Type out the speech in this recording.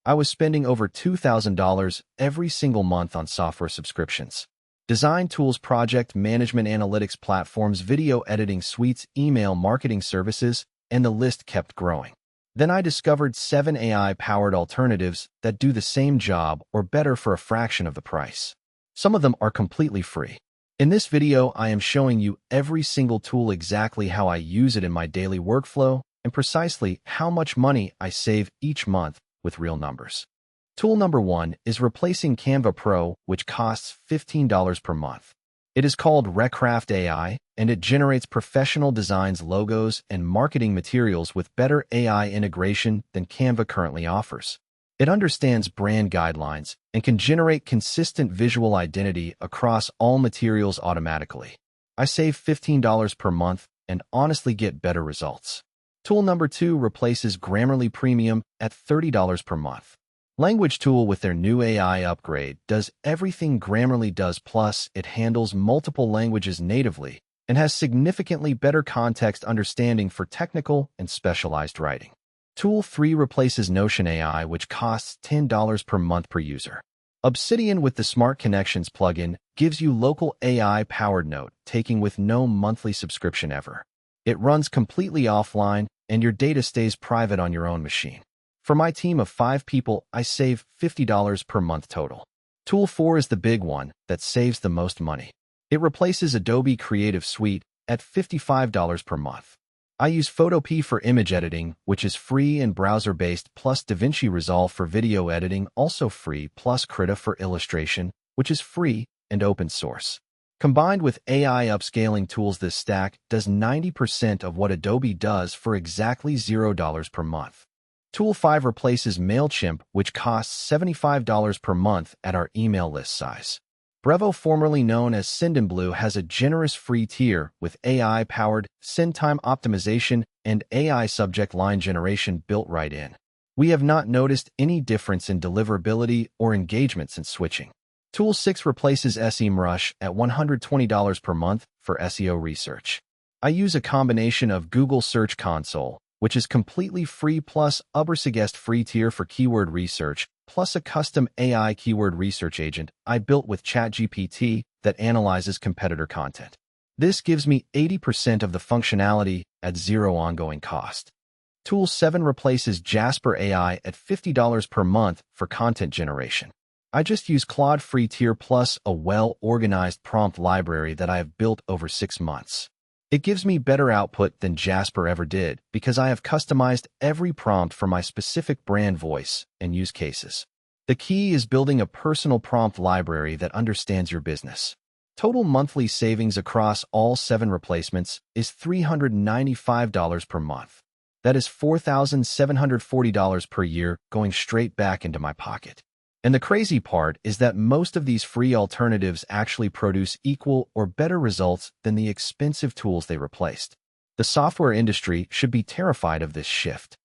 I was spending over $2,000 every single month on software subscriptions. Design tools, project management, analytics platforms, video editing suites, email marketing services, and the list kept growing. Then I discovered 7 AI-powered alternatives that do the same job or better for a fraction of the price. Some of them are completely free. In this video, I am showing you every single tool, exactly how I use it in my daily workflow, and precisely how much money I save each month with real numbers. Tool number 1 is replacing Canva Pro, which costs $15 per month. It is called Recraft AI, and it generates professional designs, logos, and marketing materials with better AI integration than Canva currently offers. It understands brand guidelines and can generate consistent visual identity across all materials automatically. I save $15 per month and honestly get better results. Tool number 2 replaces Grammarly Premium at $30 per month. Language Tool, with their new AI upgrade, does everything Grammarly does, plus it handles multiple languages natively and has significantly better context understanding for technical and specialized writing. Tool 3 replaces Notion AI, which costs $10 per month per user. Obsidian, with the Smart Connections plugin, gives you local AI-powered note-taking with no monthly subscription ever. It runs completely offline, and your data stays private on your own machine. For my team of 5 people, I save $50 per month total. Tool 4 is the big one that saves the most money. It replaces Adobe Creative Suite at $55 per month. I use Photopea for image editing, which is free and browser-based, plus DaVinci Resolve for video editing, also free, plus Krita for illustration, which is free and open source. Combined with AI upscaling tools, this stack does 90% of what Adobe does for exactly $0 per month. Tool 5 replaces MailChimp, which costs $75 per month at our email list size. Brevo, formerly known as Sendinblue, has a generous free tier with AI-powered send time optimization and AI subject line generation built right in. We have not noticed any difference in deliverability or engagement since switching. Tool 6 replaces SEMrush at $120 per month for SEO research. I use a combination of Google Search Console, which is completely free, plus Ubersuggest free tier for keyword research, plus a custom AI keyword research agent I built with ChatGPT that analyzes competitor content. This gives me 80% of the functionality at zero ongoing cost. Tool 7 replaces Jasper AI at $50 per month for content generation. I just use Claude free tier plus a well-organized prompt library that I have built over 6 months. It gives me better output than Jasper ever did because I have customized every prompt for my specific brand voice and use cases. The key is building a personal prompt library that understands your business. Total monthly savings across all 7 replacements is $395 per month. That is $4,740 per year going straight back into my pocket. And the crazy part is that most of these free alternatives actually produce equal or better results than the expensive tools they replaced. The software industry should be terrified of this shift.